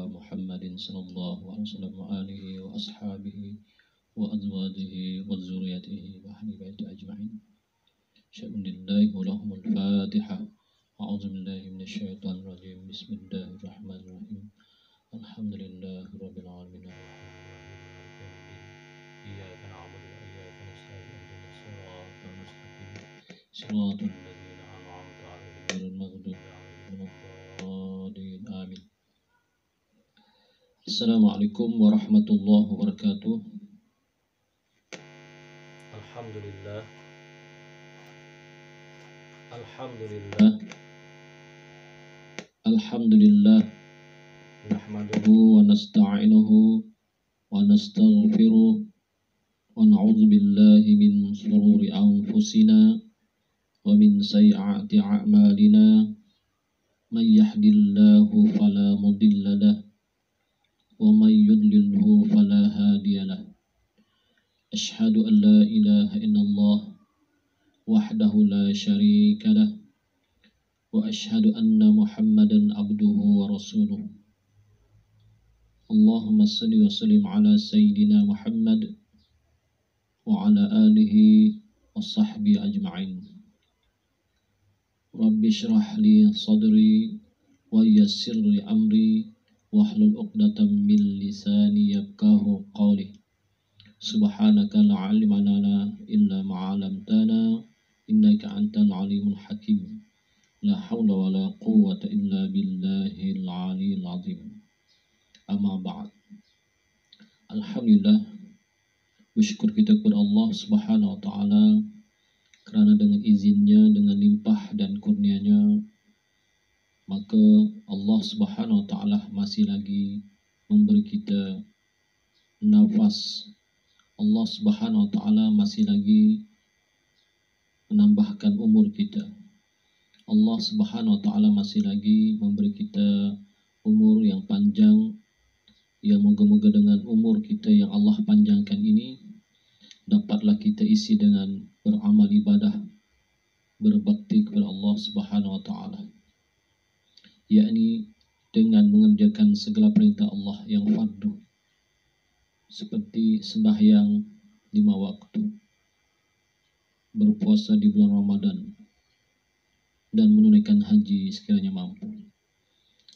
محمد صلى الله عليه وسلم وآله وأصحابه وأزواجه وذريته وأهل بيته أجمعين. أشهد أن لا إله إلا الله. الفاتحة. أعوذ بالله من الشيطان الرجيم. بسم الله الرحمن الرحيم. الحمد لله رب العالمين. إياك نعبد وإياك نستعين. اهدنا الصراط المستقيم صراط الذين أنعمت عليهم غير المغضوب عليهم ولا الضالين. آمين. Assalamualaikum warahmatullahi wabarakatuh. Alhamdulillah. Alhamdulillah. Alhamdulillah. Nahmaduhu wa nasta'inuhu wa nastaghfiruh wa na'udzu billahi min shururi anfusina wa min sayyiati a'malina. May yahdihillahu fala mudilla lahu wa may yudlilhu fala hadiya lahu. Asyhadu an la ilaha illallah wahdahu la syarika lah wa asyhadu anna Muhammadan abduhu wa rasuluh. Allahumma salli wa sallim ala sayyidina Muhammad wa ala alihi wa sahbihi ajma'in. Rabbi shrah li sadri wa yassir li amri wahlul 'uqdatam min lisani yafqahu qawli. Subhanaka la 'ilma lana illa ma 'allamtana innaka antal alimul hakim. La haula wala quwwata illa billahil 'aliyyil 'azim. Amma ba'd. Alhamdulillah, bersyukur kita kepada Allah Subhanahu wa taala kerana dengan izinnya, dengan limpah dan kurnianya, maka Allah Subhanahu wa taala masih lagi memberi kita nafas. Allah Subhanahu wa taala masih lagi menambahkan umur kita. Allah Subhanahu wa taala masih lagi memberi kita umur yang panjang. Ya, moga-moga dengan umur kita yang Allah panjangkan ini dapatlah kita isi dengan beramal ibadah, berbakti kepada Allah Subhanahu wa taala, yakni dengan mengerjakan segala perintah Allah yang fardu, seperti sembahyang 5 waktu, berpuasa di bulan Ramadan, dan menunaikan haji sekiranya mampu.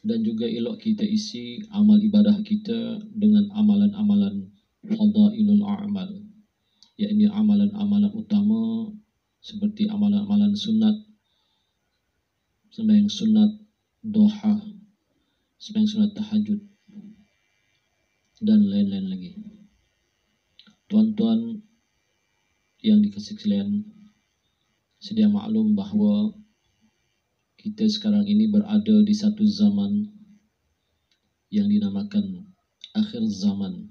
Dan juga elok kita isi amal ibadah kita dengan amalan-amalan fadailul a'mal, yakni amalan-amalan utama seperti amalan-amalan sunat, sembahyang sunat duha, sembahyang sunat tahajud, dan lain-lain lagi. Tuan-tuan yang dikasih sekalian, sedia maklum bahawa kita sekarang ini berada di satu zaman yang dinamakan akhir zaman.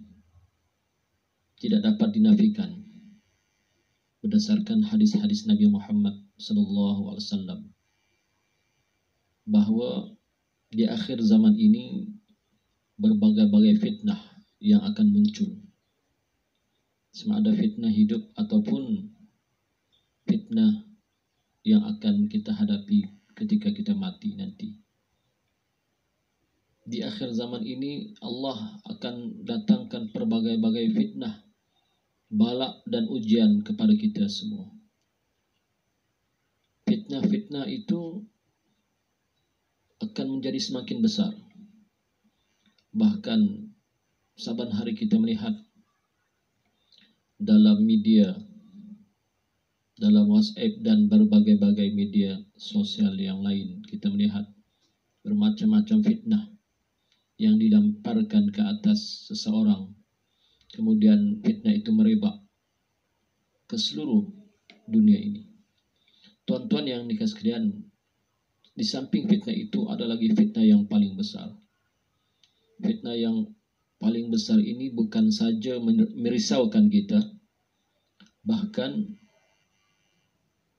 Tidak dapat dinafikan berdasarkan hadis-hadis Nabi Muhammad sallallahu alaihi wasallam bahawa di akhir zaman ini berbagai-bagai fitnah yang akan muncul. Sama ada fitnah hidup ataupun fitnah yang akan kita hadapi ketika kita mati nanti. Di akhir zaman ini Allah akan datangkan berbagai-bagai fitnah, balak dan ujian kepada kita semua. Fitnah-fitnah itu akan menjadi semakin besar. Bahkan saban hari kita melihat dalam media, dalam WhatsApp dan berbagai-bagai media sosial yang lain, kita melihat bermacam-macam fitnah yang dilemparkan ke atas seseorang. Kemudian fitnah itu merebak ke seluruh dunia ini. Tuan-tuan yang dikasih sekalian, di samping fitnah itu ada lagi fitnah yang paling besar. Fitnah yang paling besar ini bukan saja merisaukan kita, bahkan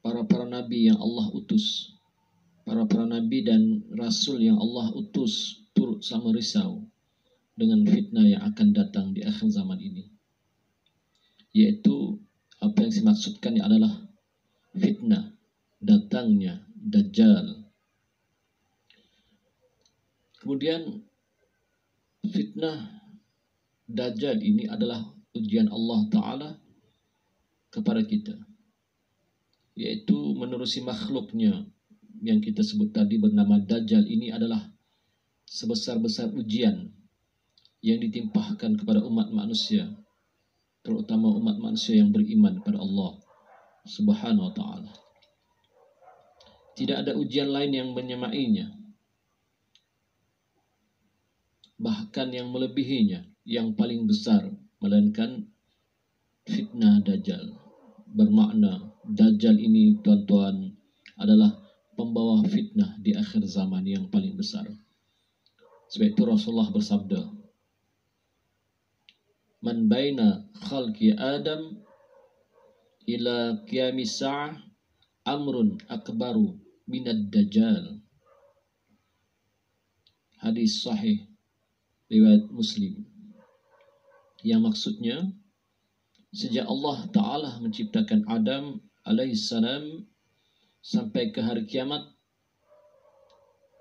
para nabi yang Allah utus, para nabi dan rasul yang Allah utus turut sama risau dengan fitnah yang akan datang di akhir zaman ini. Yaitu apa yang dimaksudkan adalah fitnah datangnya Dajjal. Kemudian fitnah Dajjal ini adalah ujian Allah Ta'ala kepada kita, yaitu menerusi makhluknya yang kita sebut tadi bernama Dajjal ini adalah sebesar-besar ujian yang ditimpahkan kepada umat manusia, terutama umat manusia yang beriman kepada Allah Subhanahu wa Ta'ala. Tidak ada ujian lain yang menyamainya, bahkan yang melebihinya, yang paling besar, melainkan fitnah Dajjal. Bermakna Dajjal ini, tuan-tuan, adalah pembawa fitnah di akhir zaman yang paling besar. Sebab itu Rasulullah bersabda, "Man baina khalqi Adam ila qiyamis sa'ah amrun akbaru minad Dajjal." Hadis sahih riwayat Muslim. Yang maksudnya, sejak Allah Ta'ala menciptakan Adam alaihissalam sampai ke hari kiamat,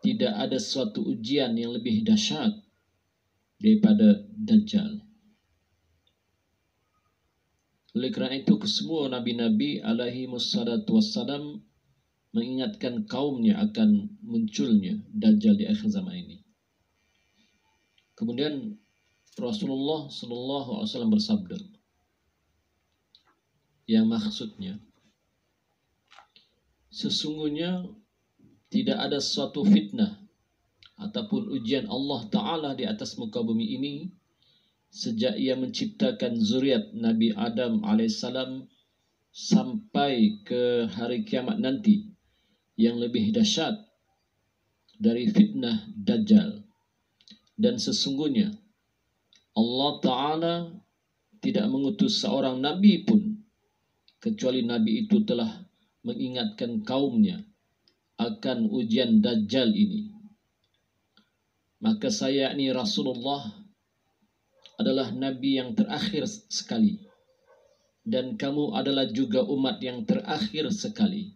tidak ada suatu ujian yang lebih dahsyat daripada Dajjal. Oleh kerana itu, kesemua Nabi-Nabi alaihi wassalatu wassalam mengingatkan kaumnya akan munculnya Dajjal di akhir zaman ini. Kemudian Rasulullah SAW bersabda, yang maksudnya, sesungguhnya tidak ada suatu fitnah ataupun ujian Allah Ta'ala di atas muka bumi ini sejak ia menciptakan zuriat Nabi Adam alaihissalam sampai ke hari kiamat nanti yang lebih dahsyat dari fitnah Dajjal. Dan sesungguhnya Allah Ta'ala tidak mengutus seorang Nabi pun kecuali Nabi itu telah mengingatkan kaumnya akan ujian Dajjal ini. Maka saya, yakni Rasulullah, adalah Nabi yang terakhir sekali, dan kamu adalah juga umat yang terakhir sekali.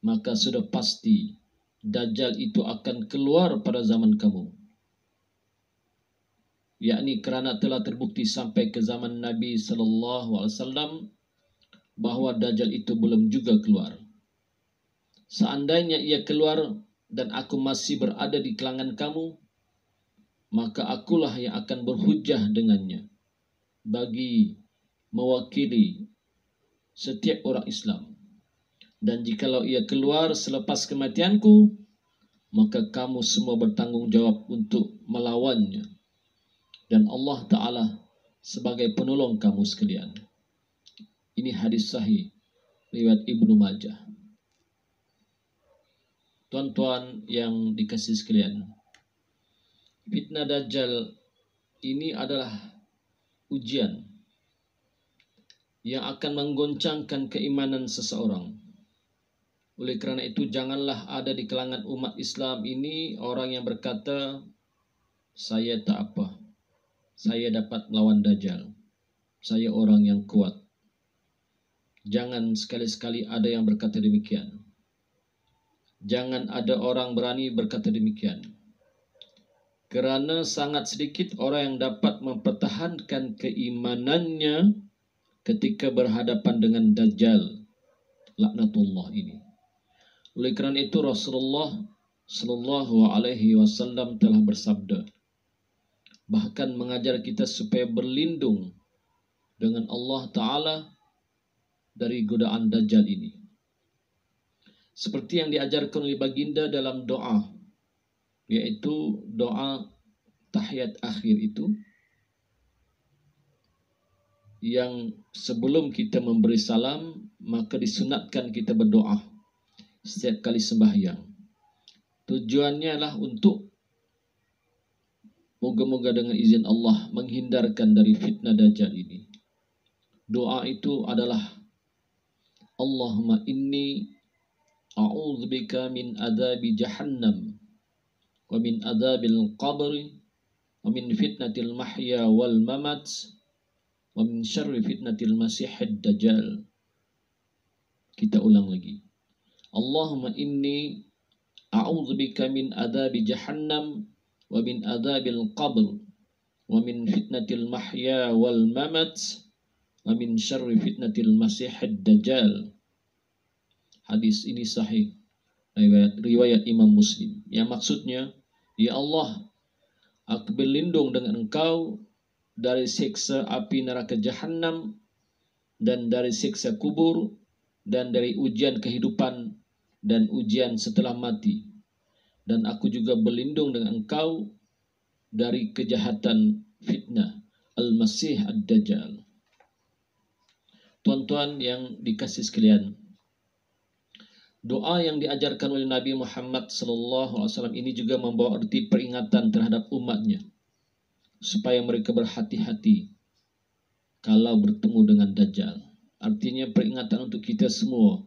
Maka sudah pasti Dajjal itu akan keluar pada zaman kamu, yakni kerana telah terbukti sampai ke zaman Nabi SAW bahawa Dajjal itu belum juga keluar. Seandainya ia keluar dan aku masih berada di kalangan kamu, maka akulah yang akan berhujjah dengannya bagi mewakili setiap orang Islam. Dan jikalau ia keluar selepas kematianku, maka kamu semua bertanggung jawab untuk melawannya, dan Allah Ta'ala sebagai penolong kamu sekalian. Ini hadis sahih riwayat Ibnu Majah. Tuan-tuan yang dikasihi sekalian, fitnah Dajjal ini adalah ujian yang akan menggoncangkan keimanan seseorang. Oleh kerana itu, janganlah ada di kalangan umat Islam ini orang yang berkata, saya tak apa, saya dapat melawan Dajjal, saya orang yang kuat. Jangan sekali-sekali ada yang berkata demikian. Jangan ada orang berani berkata demikian. Kerana sangat sedikit orang yang dapat mempertahankan keimanannya ketika berhadapan dengan Dajjal laknatullah ini. Oleh kerana itu Rasulullah SAW telah bersabda, bahkan mengajar kita supaya berlindung dengan Allah Ta'ala dari godaan Dajjal ini, seperti yang diajarkan oleh baginda dalam doa, yaitu doa tahiyat akhir itu, yang sebelum kita memberi salam maka disunatkan kita berdoa setiap kali sembahyang. Tujuannya adalah untuk moga-moga dengan izin Allah menghindarkan dari fitnah Dajjal ini. Doa itu adalah, Allahumma inni a'udzubika min adzabi jahannam wa min adzabil qabri wa min fitnatil mahya wal mamat wa min syarri fitnatil masihid dajjal. Kita ulang lagi. Allahumma inni a'udzubika min adzabi jahannam wa min adzabil qabr, wa min fitnatil mahya wal mamat, wa min syarri fitnatil masihid dajjal. Hadis ini sahih, riwayat Imam Muslim. Yang maksudnya, ya Allah, aku berlindung dengan Engkau dari siksa api neraka Jahannam, dan dari siksa kubur, dan dari ujian kehidupan dan ujian setelah mati. Dan aku juga berlindung dengan Engkau dari kejahatan fitnah Al-Masih Ad-Dajjal. Tuan-tuan yang dikasih sekalian, doa yang diajarkan oleh Nabi Muhammad SAW ini juga membawa arti peringatan terhadap umatnya, supaya mereka berhati-hati kalau bertemu dengan Dajjal. Artinya peringatan untuk kita semua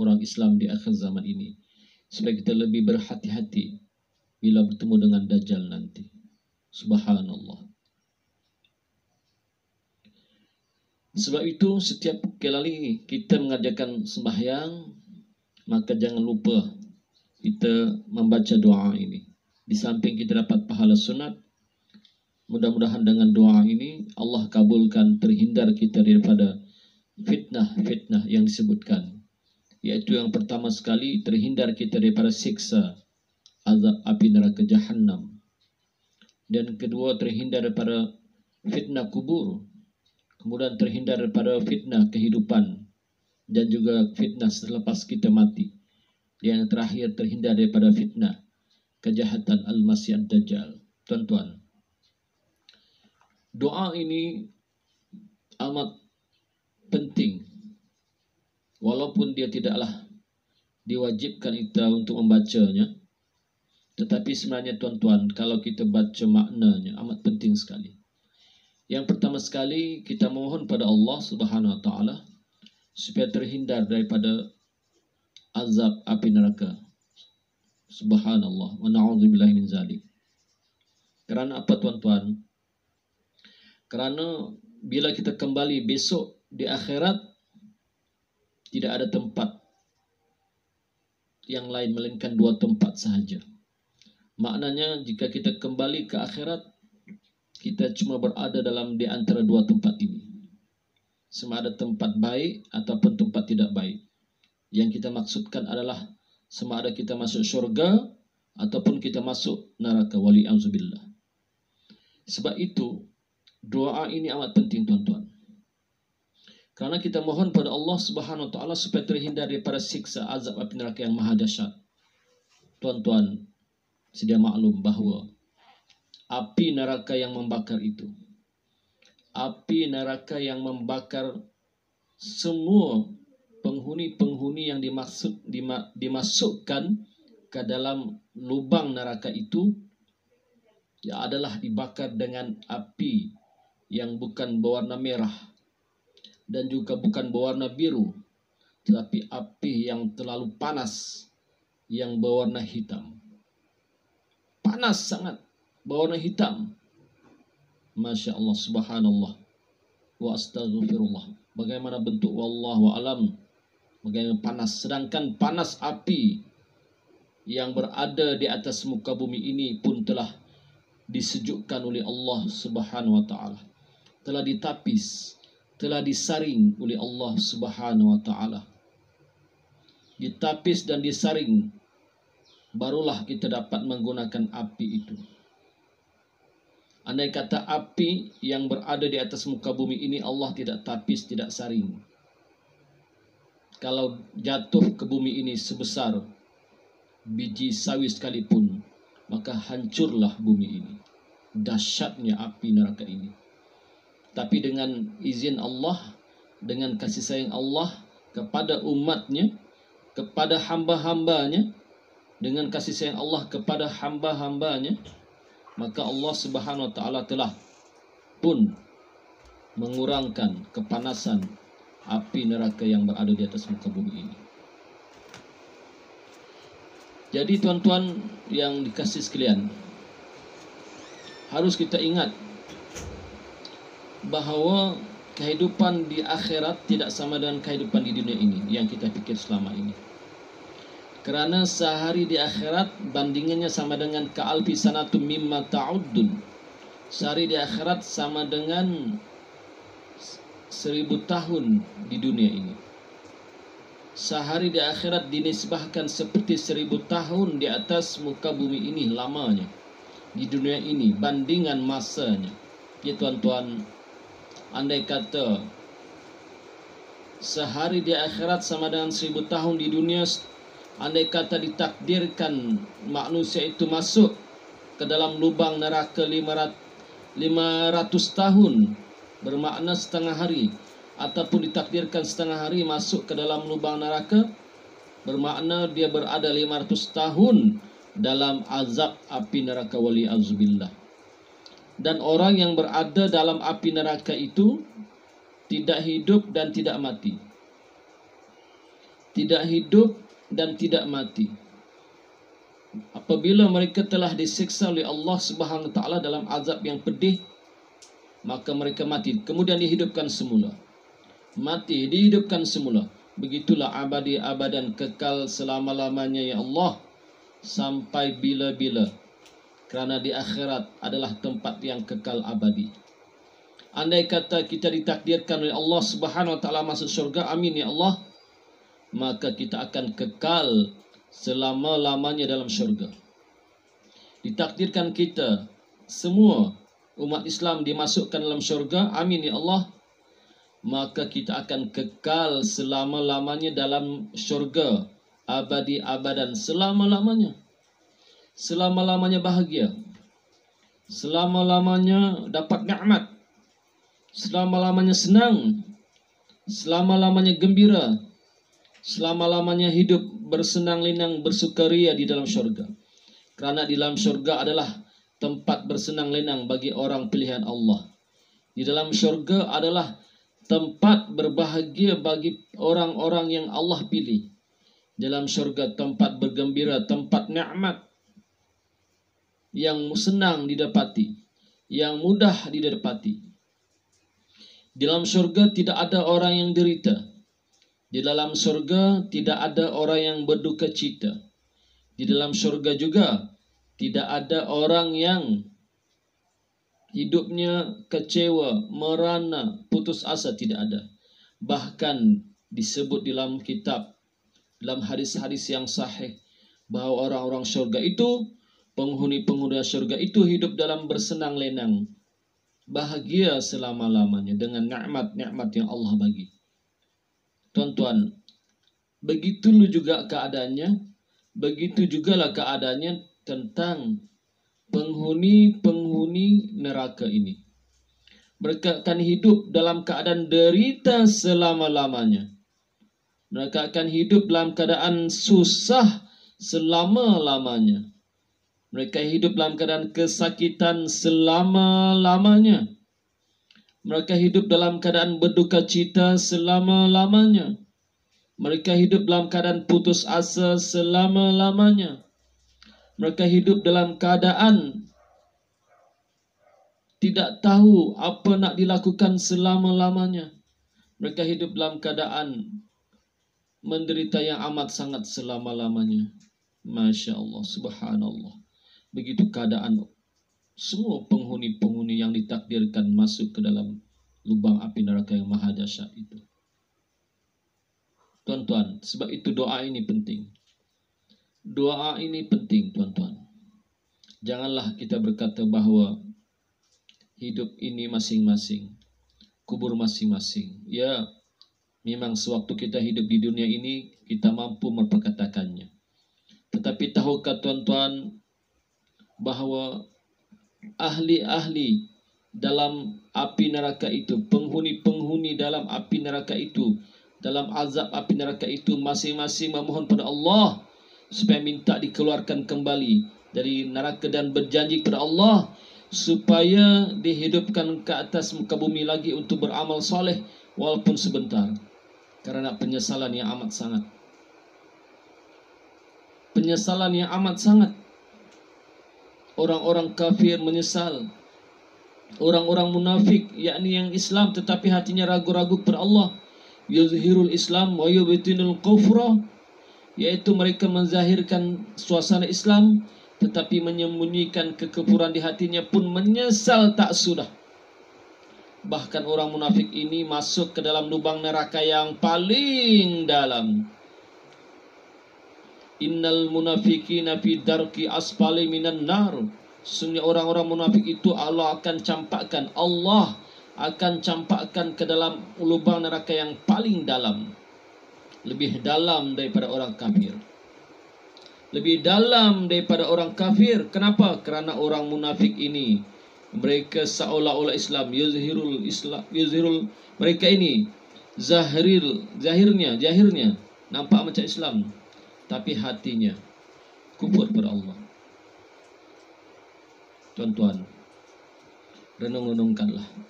orang Islam di akhir zaman ini, supaya kita lebih berhati-hati bila bertemu dengan Dajjal nanti. Subhanallah. Sebab itu setiap kali kita mengerjakan sembahyang, maka jangan lupa kita membaca doa ini. Di samping kita dapat pahala sunat, mudah-mudahan dengan doa ini Allah kabulkan, terhindar kita daripada fitnah-fitnah yang disebutkan. Yaitu yang pertama sekali, terhindar kita daripada siksa azab api neraka Jahannam. Dan kedua, terhindar daripada fitnah kubur. Kemudian terhindar daripada fitnah kehidupan dan juga fitnah selepas kita mati. Dan yang terakhir, terhindar daripada fitnah kejahatan Al-Masih Ad-Dajjal. Tuan-tuan, doa ini amat penting, walaupun dia tidaklah diwajibkan kita untuk membacanya. Tetapi sebenarnya tuan-tuan, kalau kita baca maknanya amat penting sekali. Yang pertama sekali, kita mohon pada Allah Subhanahu wa taala supaya terhindar daripada azab api neraka. Subhanallah, wa na'udzubillahi min zalik. Kerana apa tuan-tuan? Kerana bila kita kembali besok di akhirat, tidak ada tempat yang lain melainkan dua tempat sahaja. Maknanya jika kita kembali ke akhirat, kita cuma berada di antara dua tempat ini. Sama ada tempat baik ataupun tempat tidak baik. Yang kita maksudkan adalah sama ada kita masuk syurga ataupun kita masuk neraka, wali'auzubillah. Sebab itu doa ini amat penting tuan-tuan. Karena kita mohon pada Allah Subhanahu wa taala supaya terhindar daripada siksa azab api neraka yang maha dahsyat. Tuan-tuan, sedia maklum bahawa api neraka yang membakar itu, api neraka yang membakar semua penghuni-penghuni yang dimasukkan ke dalam lubang neraka itu, ya adalah dibakar dengan api yang bukan berwarna merah dan juga bukan berwarna biru, tetapi api yang terlalu panas yang berwarna hitam. Panas sangat, berwarna hitam. Masya Allah, subhanallah, wa astaghfirullah. Bagaimana bentuk, wallahu alam, bagaimana panas. Sedangkan panas api yang berada di atas muka bumi ini pun telah disejukkan oleh Allah Subhanahu wa taala. Telah ditapis, telah disaring oleh Allah Subhanahu wa taala. Ditapis dan disaring, barulah kita dapat menggunakan api itu. Andai kata api yang berada di atas muka bumi ini Allah tidak tapis, tidak saring, kalau jatuh ke bumi ini sebesar biji sawi sekalipun, maka hancurlah bumi ini. Dahsyatnya api neraka ini. Tapi dengan izin Allah, dengan kasih sayang Allah kepada umatnya, kepada hamba-hambanya, dengan kasih sayang Allah kepada hamba-hambanya, maka Allah Subhanahu wa taala telah pun mengurangkan kepanasan api neraka yang berada di atas muka bumi ini. Jadi tuan-tuan yang dikasih sekalian, harus kita ingat bahawa kehidupan di akhirat tidak sama dengan kehidupan di dunia ini yang kita fikir selama ini. Kerana sehari di akhirat bandingannya sama dengan ka'alfi sanatum mimma ta'uddun. Sehari di akhirat sama dengan 1000 tahun di dunia ini. Sehari di akhirat dinisbahkan seperti 1000 tahun di atas muka bumi ini lamanya. Di dunia ini bandingan masanya. Ya tuan-tuan, andai kata sehari di akhirat sama dengan 1000 tahun di dunia, andai kata ditakdirkan manusia itu masuk ke dalam lubang neraka 500 tahun, bermakna setengah hari, ataupun ditakdirkan setengah hari masuk ke dalam lubang neraka, bermakna dia berada 500 tahun dalam azab api neraka wali'azubillah. Dan orang yang berada dalam api neraka itu tidak hidup dan tidak mati. Tidak hidup dan tidak mati. Apabila mereka telah disiksa oleh Allah Subhanahu wa taala dalam azab yang pedih, maka mereka mati, kemudian dihidupkan semula. Mati, dihidupkan semula. Begitulah abadi abadan, kekal selama-lamanya ya Allah, sampai bila-bila. Kerana di akhirat adalah tempat yang kekal abadi. Andai kata kita ditakdirkan oleh Allah Subhanahu wa taala masuk syurga, amin ya Allah, maka kita akan kekal selama-lamanya dalam syurga. Ditakdirkan kita semua umat Islam dimasukkan dalam syurga, amin ya Allah, maka kita akan kekal selama-lamanya dalam syurga, abadi abadan, selama-lamanya. Selama-lamanya bahagia, selama-lamanya dapat nikmat, selama-lamanya senang, selama-lamanya gembira, selama-lamanya hidup bersenang-lenang, bersukaria di dalam syurga. Kerana di dalam syurga adalah tempat bersenang-lenang bagi orang pilihan Allah. Di dalam syurga adalah tempat berbahagia bagi orang-orang yang Allah pilih. Dalam syurga tempat bergembira, tempat nikmat yang senang didapati, yang mudah didapati. Di dalam syurga tidak ada orang yang derita. Di dalam syurga tidak ada orang yang berduka cita. Di dalam syurga juga tidak ada orang yang hidupnya kecewa, merana, putus asa, tidak ada. Bahkan disebut dalam kitab, dalam hadis-hadis yang sahih, bahawa orang-orang syurga itu, penghuni-penghuni syurga itu hidup dalam bersenang-lenang, bahagia selama-lamanya dengan nikmat-nikmat yang Allah bagi. Tuan-tuan, begitu juga keadaannya, begitu jugalah keadaannya tentang penghuni-penghuni neraka ini. Mereka akan hidup dalam keadaan derita selama-lamanya. Mereka akan hidup dalam keadaan susah selama-lamanya. Mereka hidup dalam keadaan kesakitan selama-lamanya. Mereka hidup dalam keadaan berduka cita selama-lamanya. Mereka hidup dalam keadaan putus asa selama-lamanya. Mereka hidup dalam keadaan tidak tahu apa nak dilakukan selama-lamanya. Mereka hidup dalam keadaan menderita yang amat sangat selama-lamanya. Masya Allah, subhanallah. Begitu keadaan semua penghuni-penghuni yang ditakdirkan masuk ke dalam lubang api neraka yang maha dahsyat itu. Tuan-tuan, sebab itu doa ini penting. Doa ini penting, tuan-tuan. Janganlah kita berkata bahawa hidup ini masing-masing, kubur masing-masing. Ya, memang sewaktu kita hidup di dunia ini, kita mampu memperkatakannya. Tetapi tahukah tuan-tuan bahawa ahli-ahli dalam api neraka itu, penghuni-penghuni dalam api neraka itu, dalam azab api neraka itu, masing-masing memohon pada Allah supaya minta dikeluarkan kembali dari neraka dan berjanji kepada Allah supaya dihidupkan ke atas muka bumi lagi untuk beramal soleh walaupun sebentar. Karena penyesalan yang amat sangat. Penyesalan yang amat sangat. Orang-orang kafir menyesal. Orang-orang munafik, yakni yang Islam tetapi hatinya ragu-ragu kepada Allah. Yuzhirul Islam wa yubtinul kufra. yaitu mereka menzahirkan suasana Islam tetapi menyembunyikan kekufuran di hatinya pun menyesal tak sudah. Bahkan orang munafik ini masuk ke dalam lubang neraka yang paling dalam. Innal munafiqina fi darki asfali minan nar. Sesungguhnya orang-orang munafik itu Allah akan campakkan ke dalam lubang neraka yang paling dalam. Lebih dalam daripada orang kafir. Lebih dalam daripada orang kafir. Kenapa? Kerana orang munafik ini, mereka seolah-olah Islam, yuzhirul, mereka ini zahirnya nampak macam Islam, tapi hatinya kufur pada Allah. Tuan-tuan, renung-renungkanlah.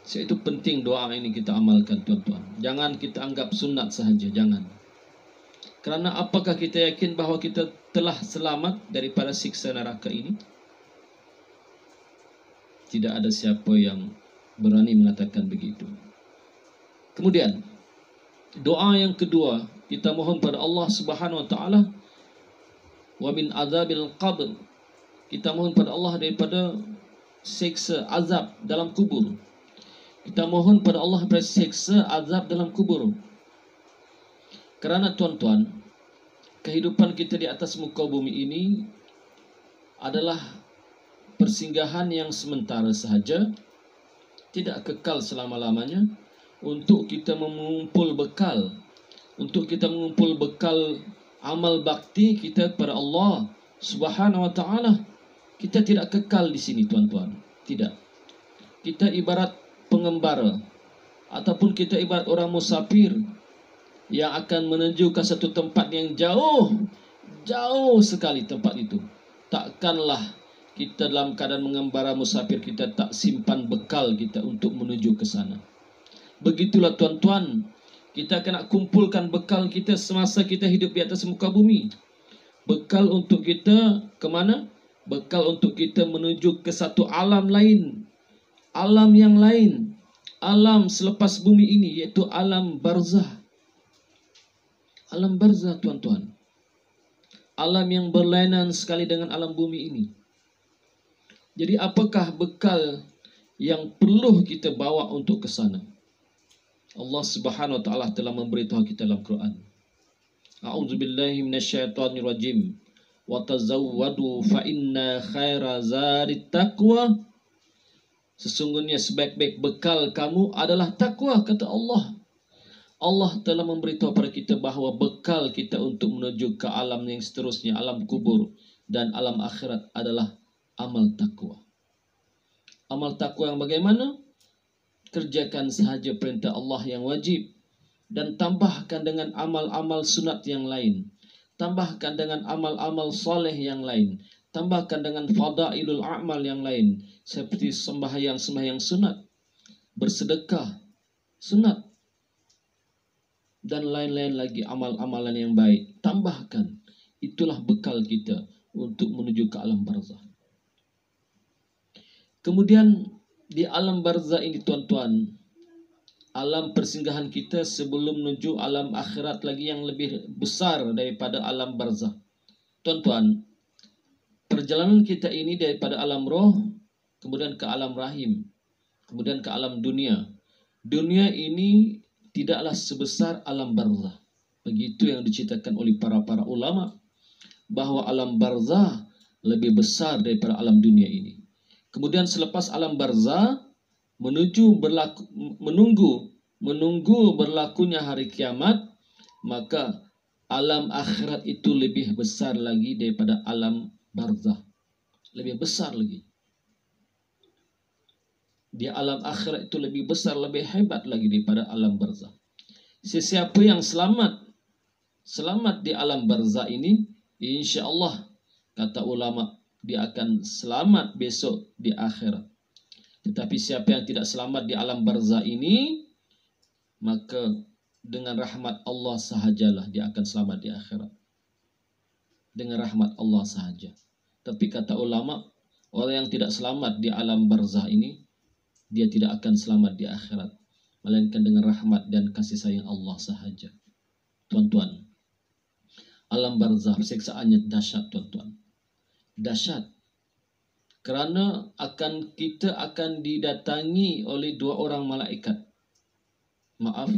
Sebab itu penting doa ini kita amalkan, tuan-tuan. Jangan kita anggap sunat sahaja, jangan. Kerana apakah kita yakin bahawa kita telah selamat daripada siksa neraka ini? Tidak ada siapa yang berani mengatakan begitu. Kemudian, doa yang kedua, kita mohon pada Allah Subhanahu wa taala, wa min azabil qabr. Kita mohon pada Allah daripada siksa azab dalam kubur. Kita mohon pada Allah daripada siksa azab dalam kubur. Kerana tuan-tuan, kehidupan kita di atas muka bumi ini adalah persinggahan yang sementara sahaja, tidak kekal selama-lamanya, untuk kita mengumpul bekal, amal bakti kita kepada Allah Subhanahu wa taala. Kita tidak kekal di sini, tuan-tuan. Tidak. Kita ibarat pengembara ataupun kita ibarat orang musafir yang akan menuju ke satu tempat yang jauh sekali tempat itu. Takkanlah kita dalam keadaan mengembara musafir kita tak simpan bekal kita untuk menuju ke sana. Begitulah tuan-tuan, kita kena kumpulkan bekal kita semasa kita hidup di atas muka bumi. Bekal untuk kita ke mana? Bekal untuk kita menuju ke satu alam lain, alam yang lain, alam selepas bumi ini, yaitu alam barzah. Alam barzah, tuan-tuan, alam yang berlainan sekali dengan alam bumi ini. Jadi apakah bekal yang perlu kita bawa untuk ke sana? Allah Subhanahu wa taala telah memberitahu kita dalam Quran. A'udzubillahi minasyaitonir rajim. Wa tazawwadu fa inna khaira zarit taqwa. Sesungguhnya sebaik-baik bekal kamu adalah takwa, kata Allah. Allah telah memberitahu kepada kita bahawa bekal kita untuk menuju ke alam yang seterusnya, alam kubur dan alam akhirat adalah amal takwa. Amal takwa yang bagaimana? Kerjakan sahaja perintah Allah yang wajib dan tambahkan dengan amal-amal sunat yang lain. Tambahkan dengan amal-amal soleh yang lain. Tambahkan dengan fadailul a'mal yang lain, seperti sembahyang sunat, bersedekah sunat, dan lain-lain lagi amal-amalan yang baik. Tambahkan. Itulah bekal kita untuk menuju ke alam barzah. Kemudian di alam barzah ini, tuan-tuan, alam persinggahan kita sebelum menuju alam akhirat lagi yang lebih besar daripada alam barzah. Tuan-tuan, perjalanan kita ini daripada alam roh, kemudian ke alam rahim, kemudian ke alam dunia. Dunia ini tidaklah sebesar alam barzah. Begitu yang diceritakan oleh para ulama, bahawa alam barzah lebih besar daripada alam dunia ini. Kemudian selepas alam barzah, menunggu berlakunya hari kiamat, maka alam akhirat itu lebih besar lagi daripada alam barzah. Lebih besar lagi. Di alam akhirat itu lebih besar, lebih hebat lagi daripada alam barzah. Sesiapa yang selamat di alam barzah ini, insya-Allah, kata ulama, dia akan selamat besok di akhirat. Tetapi siapa yang tidak selamat di alam barzah ini, maka dengan rahmat Allah sahajalah dia akan selamat di akhirat. Dengan rahmat Allah sahaja. Tapi kata ulama, orang yang tidak selamat di alam barzah ini, dia tidak akan selamat di akhirat, melainkan dengan rahmat dan kasih sayang Allah sahaja. Tuan-tuan, alam barzah siksaannya dahsyat, tuan-tuan. Dahsyat. Kerana kita akan didatangi oleh dua orang malaikat. Maaf,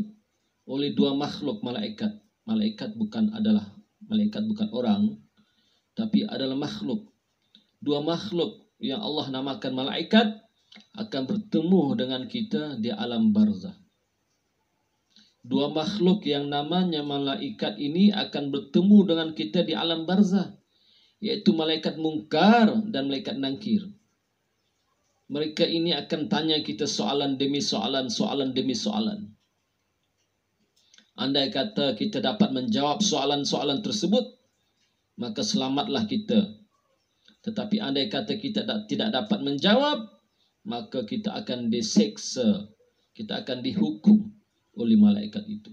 oleh dua makhluk malaikat. Malaikat bukan orang, tapi adalah makhluk. Dua makhluk yang Allah namakan malaikat akan bertemu dengan kita di alam barzah. Dua makhluk yang namanya malaikat ini akan bertemu dengan kita di alam barzah, yaitu malaikat mungkar dan malaikat nangkir. Mereka ini akan tanya kita soalan demi soalan, soalan demi soalan. Andai kata kita dapat menjawab soalan-soalan tersebut, maka selamatlah kita. Tetapi andai kata kita tidak dapat menjawab, maka kita akan diseksa, kita akan dihukum oleh malaikat itu.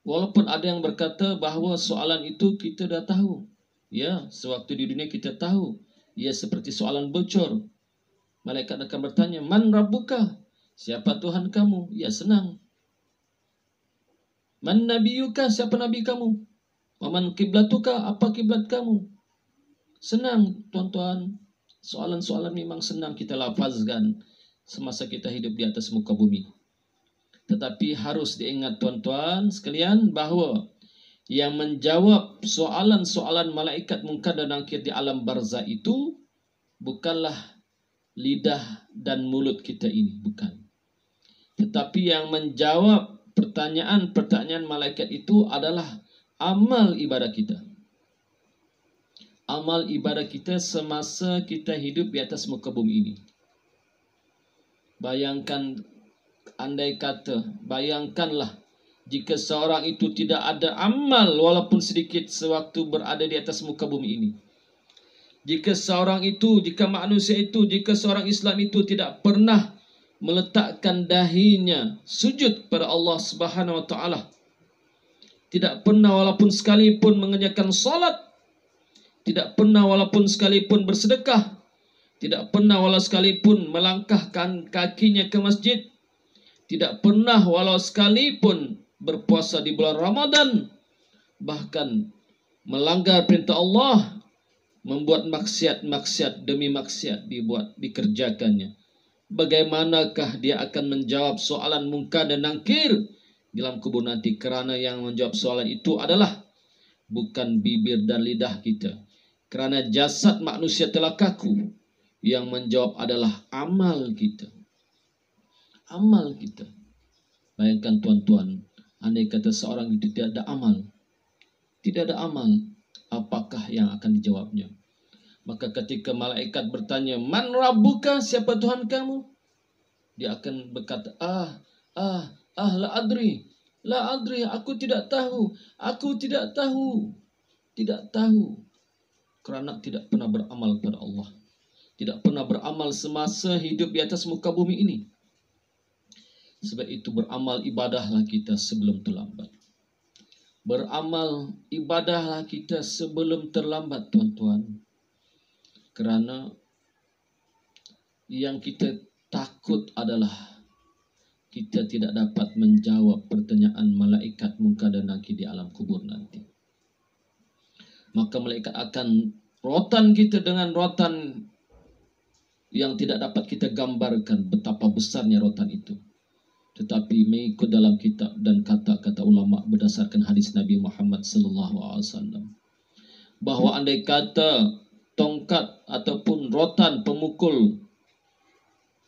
Walaupun ada yang berkata bahawa soalan itu kita dah tahu. Ya, sewaktu di dunia kita tahu. Ya, seperti soalan bocor. Malaikat akan bertanya, Man Rabbuka? Siapa Tuhan kamu? Ya, senang. Man Nabiyuka? Siapa Nabi kamu? Waman Kiblatuka? Apa kiblat kamu? Senang, tuan-tuan. Soalan-soalan memang senang kita lafazkan semasa kita hidup di atas muka bumi. Tetapi harus diingat, tuan-tuan sekalian, bahawa yang menjawab soalan-soalan malaikat mungkar dan nakir di alam barzah itu bukanlah lidah dan mulut kita ini, bukan. Tetapi yang menjawab pertanyaan-pertanyaan malaikat itu adalah amal ibadah kita. Amal ibadah kita semasa kita hidup di atas muka bumi ini. Bayangkanlah jika seorang itu tidak ada amal walaupun sedikit sewaktu berada di atas muka bumi ini. Jika seorang Islam itu tidak pernah meletakkan dahinya sujud pada Allah Subhanahu wa taala, tidak pernah walaupun sekalipun mengerjakan salat, tidak pernah walaupun sekalipun bersedekah, tidak pernah walau sekalipun melangkahkan kakinya ke masjid, tidak pernah walau sekalipun berpuasa di bulan Ramadan, bahkan melanggar perintah Allah, membuat maksiat demi maksiat dikerjakannya. Bagaimanakah dia akan menjawab soalan mungkar dan nakir di dalam kubur nanti? Kerana yang menjawab soalan itu adalah bukan bibir dan lidah kita. Kerana jasad manusia telah kaku. Yang menjawab adalah amal kita. Amal kita. Bayangkan, tuan-tuan, andai kata seorang itu tidak ada amal, apakah yang akan dijawabnya? Maka ketika malaikat bertanya, Man Rabbuka? Siapa Tuhan kamu? Dia akan berkata, la adri, aku tidak tahu, tidak tahu. Kerana tidak pernah beramal kepada Allah, tidak pernah beramal semasa hidup di atas muka bumi ini. Sebab itu beramal ibadahlah kita sebelum terlambat. Beramal ibadahlah kita sebelum terlambat, tuan-tuan. Kerana yang kita takut adalah kita tidak dapat menjawab pertanyaan malaikat mungkar dan nakir di alam kubur nanti. Maka malaikat akan rotan kita dengan rotan yang tidak dapat kita gambarkan betapa besarnya rotan itu. Tetapi mengikut dalam kitab dan kata-kata ulama berdasarkan hadis Nabi Muhammad SAW, bahawa andai kata tongkat ataupun rotan pemukul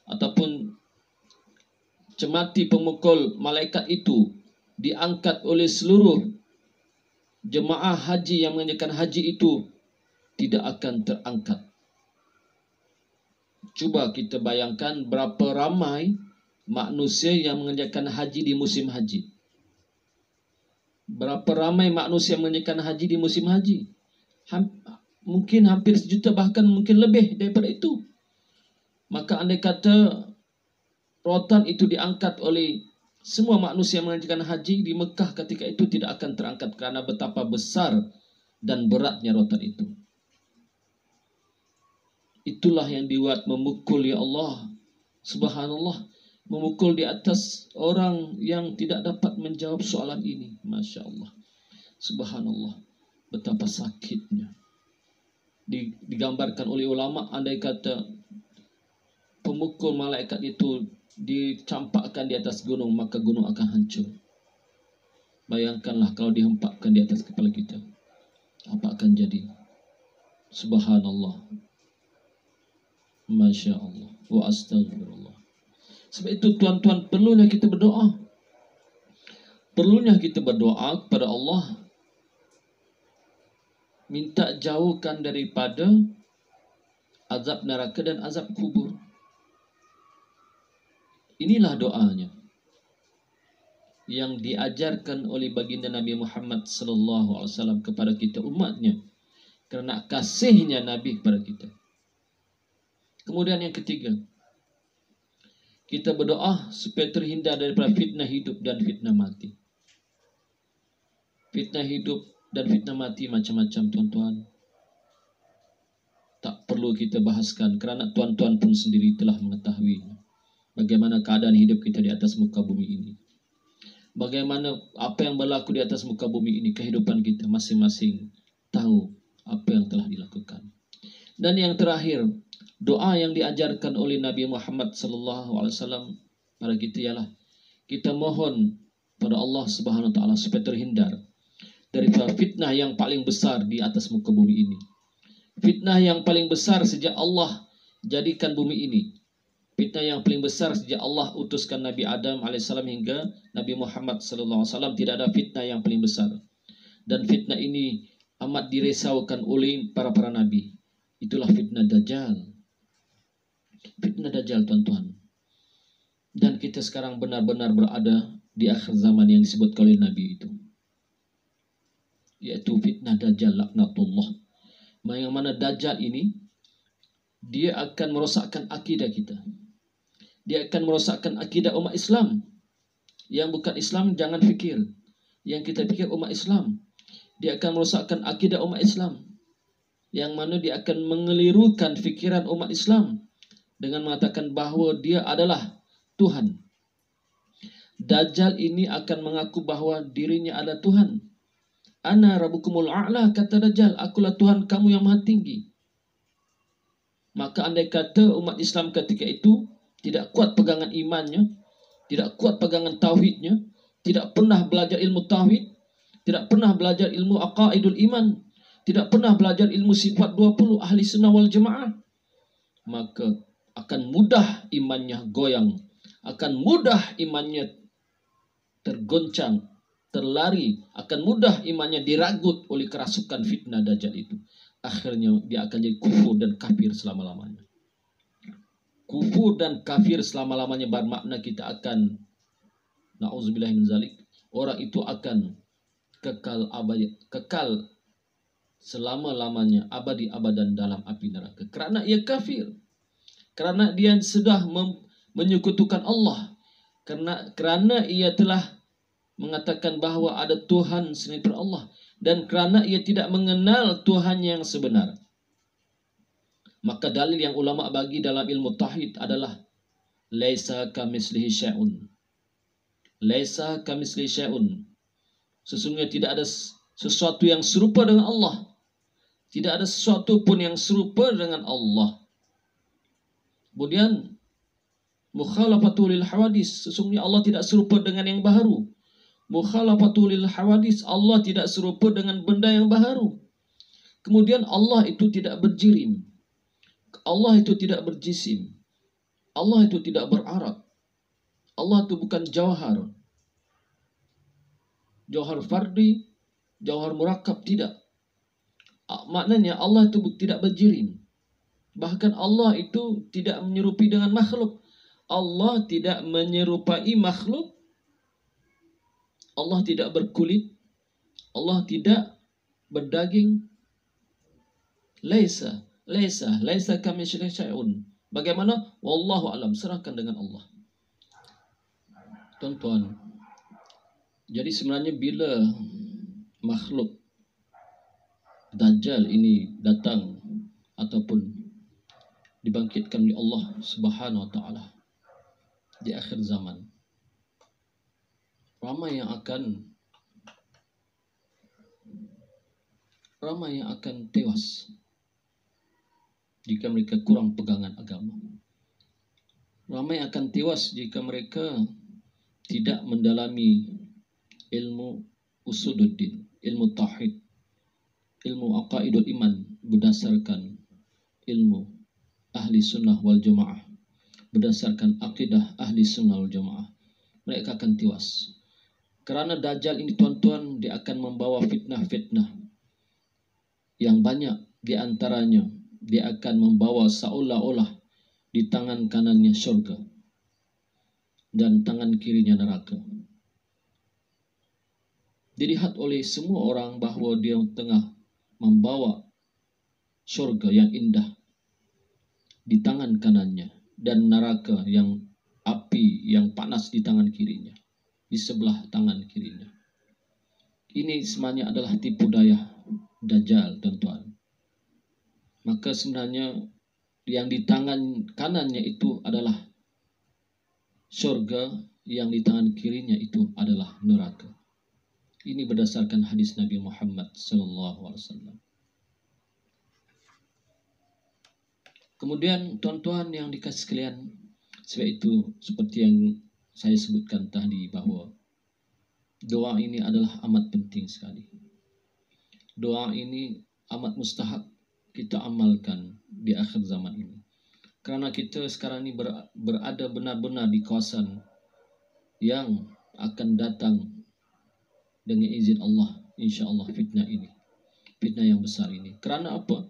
ataupun cemati pemukul malaikat itu diangkat oleh seluruh jemaah haji yang mengerjakan haji itu, tidak akan terangkat. Cuba kita bayangkan berapa ramai manusia yang mengerjakan haji di musim haji. Berapa ramai manusia yang mengerjakan haji di musim haji? Mungkin hampir 1 juta, bahkan mungkin lebih daripada itu. Maka andai kata rotan itu diangkat oleh semua manusia yang mengerjakan haji di Mekah ketika itu, tidak akan terangkat kerana betapa besar dan beratnya rotan itu. Itulah yang dibuat memukul, ya Allah, subhanallah, memukul di atas orang yang tidak dapat menjawab soalan ini. Masya Allah. Subhanallah, betapa sakitnya. Digambarkan oleh ulama, andai kata pemukul malaikat itu dicampakkan di atas gunung, maka gunung akan hancur. Bayangkanlah kalau dihempapkan di atas kepala kita, apa akan jadi? Subhanallah, Masya Allah, wa astagfirullah. Sebab itu tuan-tuan, perlunya kita berdoa. Perlunya kita berdoa kepada Allah, minta jauhkan daripada azab neraka dan azab kubur. Inilah doanya yang diajarkan oleh baginda Nabi Muhammad sallallahu alaihi wasallam kepada kita umatnya, kerana kasihnya Nabi kepada kita. Kemudian yang ketiga, kita berdoa supaya terhindar daripada fitnah hidup dan fitnah mati. Fitnah hidup dan fitnah mati macam-macam, tuan-tuan. Tak perlu kita bahaskan, kerana tuan-tuan pun sendiri telah mengetahui bagaimana keadaan hidup kita di atas muka bumi ini. Bagaimana apa yang berlaku di atas muka bumi ini, kehidupan kita masing-masing tahu apa yang telah dilakukan. Dan yang terakhir, doa yang diajarkan oleh Nabi Muhammad sallallahu alaihi wasallam pada kita ialah kita mohon pada Allah Subhanahu wa taala supaya terhindar daripada fitnah yang paling besar di atas muka bumi ini. Fitnah yang paling besar sejak Allah jadikan bumi ini. Fitnah yang paling besar sejak Allah utuskan Nabi Adam alaihissalam hingga Nabi Muhammad sallallahu alaihi wasallam, tidak ada fitnah yang paling besar. Dan fitnah ini amat dirisaukan oleh para nabi. Itulah fitnah Dajjal. Fitnah Dajjal, tuan-tuan. Dan kita sekarang benar-benar berada di akhir zaman yang disebutkan oleh Nabi itu, yaitu fitnah Dajjal laknatullah. Yang mana Dajjal ini, dia akan merosakkan akidah kita. Dia akan merosakkan akidah umat Islam. Yang bukan Islam jangan fikir. Yang kita fikir umat Islam. Dia akan merosakkan akidah umat Islam. Yang mana dia akan mengelirukan fikiran umat Islam dengan mengatakan bahawa dia adalah Tuhan. Dajjal ini akan mengaku bahawa dirinya adalah Tuhan. Ana rabbukumul a'la, kata Dajjal, akulah Tuhan kamu yang maha tinggi. Maka andai kata umat Islam ketika itu tidak kuat pegangan imannya, tidak kuat pegangan tauhidnya, tidak pernah belajar ilmu tauhid, tidak pernah belajar ilmu aqaidul iman, tidak pernah belajar ilmu sifat 20 ahli sunnah wal jamaah, maka akan mudah imannya goyang, akan mudah imannya tergoncang, terlari, akan mudah imannya diragut oleh kerasukan fitnah Dajjal itu. Akhirnya dia akan jadi kufur dan kafir selama-lamanya. Kufur dan kafir selama-lamanya bermakna kita akan, na'udzubillah min zalik, orang itu akan kekal abadi, kekal selama-lamanya, abadi abadan dalam api neraka. Kerana ia kafir, kerana dia sudah menyekutukan Allah, kerana ia telah mengatakan bahawa ada Tuhan selain Allah, dan kerana ia tidak mengenal Tuhan yang sebenar. Maka dalil yang ulama bagi dalam ilmu tauhid adalah laisa kamitslihi syai'un. Laisa kamitslihi syai'un. Sesungguhnya tidak ada sesuatu yang serupa dengan Allah. Tidak ada sesuatu pun yang serupa dengan Allah. Kemudian mukhalafatul hawadis, sesungguhnya Allah tidak serupa dengan yang baharu. Mukhalafatul hawadis, Allah tidak serupa dengan benda yang baharu. Kemudian Allah itu tidak berjirim, Allah itu tidak berjisim, Allah itu tidak berarak, Allah itu bukan jauhar, jauhar fardi, jauhar murakab, tidak. Maknanya Allah itu tidak berjirim. Bahkan Allah itu tidak menyerupai dengan makhluk. Allah tidak menyerupai makhluk. Allah tidak berkulit. Allah tidak berdaging. Laisa kamitslihi syai'un. Bagaimana? Wallahu alam, serahkan dengan Allah. Tuan-tuan, jadi sebenarnya bila makhluk Dajjal ini datang ataupun dibangkitkan oleh Allah Subhanahu wa taala di akhir zaman, ramai yang akan ramai yang akan tewas jika mereka kurang pegangan agama. Ramai akan tewas jika mereka tidak mendalami ilmu usuluddin, ilmu tauhid, ilmu aqaidul iman berdasarkan ilmu ahli sunnah wal jamaah, berdasarkan akidah ahli sunnah wal jamaah. Mereka akan tewas. Kerana Dajjal ini tuan-tuan, dia akan membawa fitnah-fitnah yang banyak. Di antaranya, dia akan membawa seolah-olah di tangan kanannya syurga dan tangan kirinya neraka. Dilihat oleh semua orang bahawa dia tengah membawa syurga yang indah di tangan kanannya dan neraka yang api yang panas di tangan kirinya, di sebelah tangan kirinya. Ini sebenarnya adalah tipu daya Dajjal, tuan-tuan. Maka sebenarnya yang di tangan kanannya itu adalah syurga, yang di tangan kirinya itu adalah neraka. Ini berdasarkan hadis Nabi Muhammad SAW. Kemudian tuan-tuan yang dikasih sekalian, sebab itu seperti yang saya sebutkan tadi bahawa doa ini adalah amat penting sekali. Doa ini amat mustahab kita amalkan di akhir zaman ini. Kerana kita sekarang ini berada benar-benar di kawasan yang akan datang dengan izin Allah, insya-Allah fitnah ini. Fitnah yang besar ini. Kerana apa?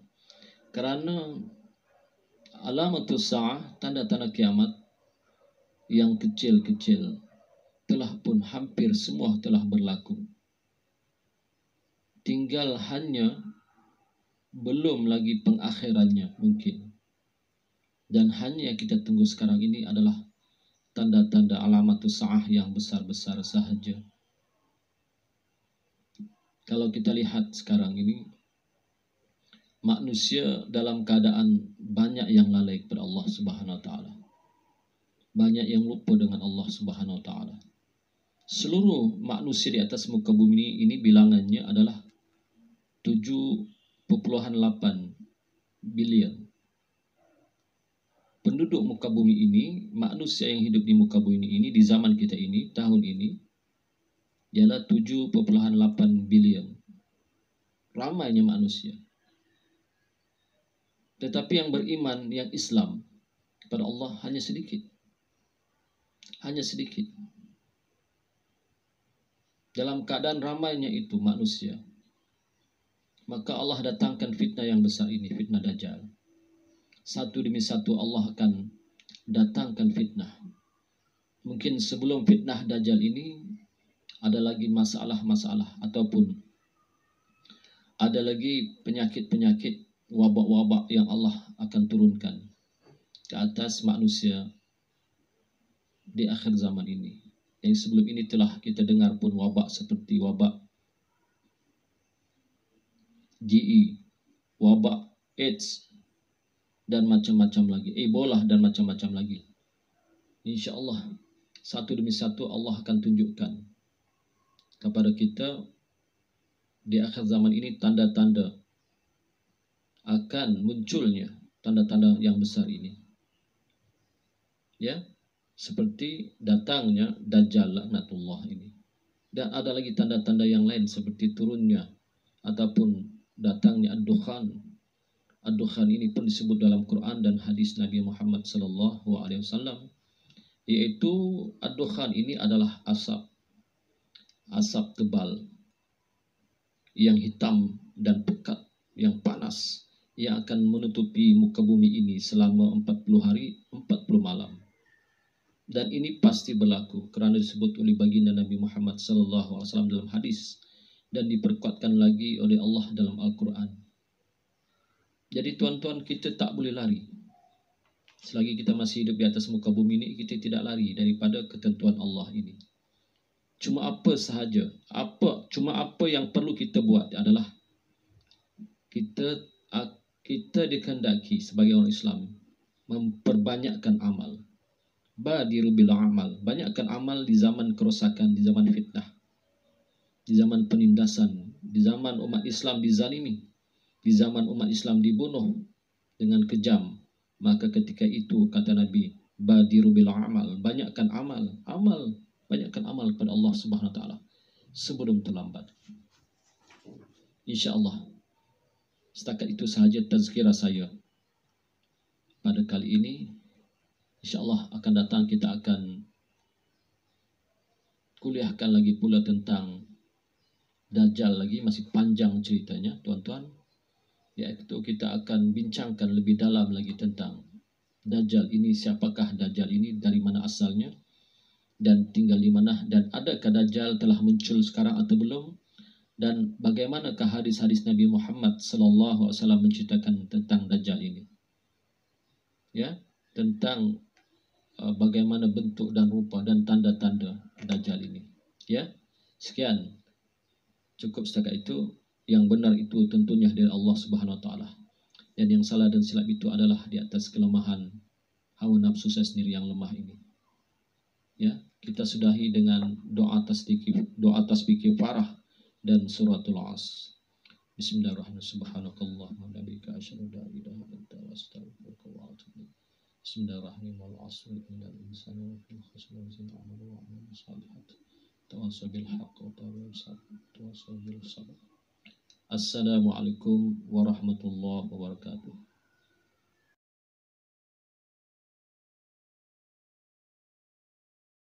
Kerana alamatus sa'ah, tanda-tanda kiamat yang kecil-kecil telah pun hampir semua telah berlaku. Tinggal hanya belum lagi pengakhirannya mungkin. Dan hanya yang kita tunggu sekarang ini adalah tanda-tanda alamatus sa'ah yang besar-besar sahaja. Kalau kita lihat sekarang ini, manusia dalam keadaan banyak yang lalai kepada Allah Subhanahu Wa Taala. Banyak yang lupa dengan Allah Subhanahu Wa Taala. Seluruh manusia di atas muka bumi ini bilangannya adalah 7.8 bilion. Penduduk muka bumi ini, manusia yang hidup di muka bumi ini di zaman kita ini, tahun ini, ialah 7.8 bilion. Ramainya manusia. Tetapi yang beriman, yang Islam kepada Allah hanya sedikit. Hanya sedikit. Dalam keadaan ramainya itu manusia, maka Allah datangkan fitnah yang besar ini, fitnah Dajjal. Satu demi satu Allah akan datangkan fitnah. Mungkin sebelum fitnah Dajjal ini ada lagi masalah-masalah ataupun ada lagi penyakit-penyakit, wabak-wabak yang Allah akan turunkan ke atas manusia di akhir zaman ini. Yang sebelum ini telah kita dengar pun wabak seperti wabak GE, wabak AIDS, dan macam-macam lagi, Ebola dan macam-macam lagi. InsyaAllah satu demi satu Allah akan tunjukkan kepada kita di akhir zaman ini tanda-tanda akan munculnya tanda-tanda yang besar ini. Ya, seperti datangnya Dajjal laknatullah ini. Dan ada lagi tanda-tanda yang lain seperti turunnya ataupun datangnya ad-dukhan. Ad-dukhan ini pun disebut dalam Quran dan hadis Nabi Muhammad SAW, yaitu ad-dukhan ini adalah asap tebal yang hitam dan pekat, yang panas, yang akan menutupi muka bumi ini selama 40 hari, 40 malam. Dan ini pasti berlaku kerana disebut oleh baginda Nabi Muhammad SAW dalam hadis dan diperkuatkan lagi oleh Allah dalam Al-Quran. Jadi tuan-tuan, kita tak boleh lari. Selagi kita masih hidup di atas muka bumi ini, kita tidak lari daripada ketentuan Allah ini. Cuma apa sahaja, apa yang perlu kita buat adalah kita dikehendaki sebagai orang Islam memperbanyakkan amal. Badiru bil amal, banyakkan amal di zaman kerosakan, di zaman fitnah, di zaman penindasan, di zaman umat Islam dizalimi, di zaman umat Islam dibunuh dengan kejam, maka ketika itu kata Nabi, badiru bil amal, banyakkan amal, banyakkan amal kepada Allah Subhanahu wa taala sebelum terlambat. Insya-Allah. Setakat itu sahaja tazkirah saya pada kali ini. InsyaAllah akan datang kita akan kuliahkan lagi pula tentang Dajjal lagi, masih panjang ceritanya tuan-tuan. Iaitu kita akan bincangkan lebih dalam lagi tentang Dajjal ini, siapakah Dajjal ini, dari mana asalnya, dan tinggal di mana, dan adakah Dajjal telah muncul sekarang atau belum, dan bagaimanakah hadis-hadis Nabi Muhammad sallallahu alaihi wasallam menceritakan tentang Dajjal ini. Ya, tentang bagaimana bentuk dan rupa dan tanda-tanda Dajjal ini. Ya, sekian. Cukup setakat itu. Yang benar itu tentunya dari Allah Subhanahu wa taala. Dan yang salah dan silap itu adalah di atas kelemahan hawa nafsu saya sendiri yang lemah ini. Ya, kita sudahi dengan doa tasbih kifarah dan suratul As. Bismillahirrahmanirrahim. Subhanakallahumma wa bihamdika asyhadu an la ilaha illa anta astaghfiruka wa atubu ilaik. Bismillahirrahmanirrahim. Wal 'asri innal insana lafi khusr illa alladziina aamanu wa 'amilus shalihaati tawassaw bil haqqi wa tawassaw bis sabr. Assalamualaikum warahmatullahi wabarakatuh.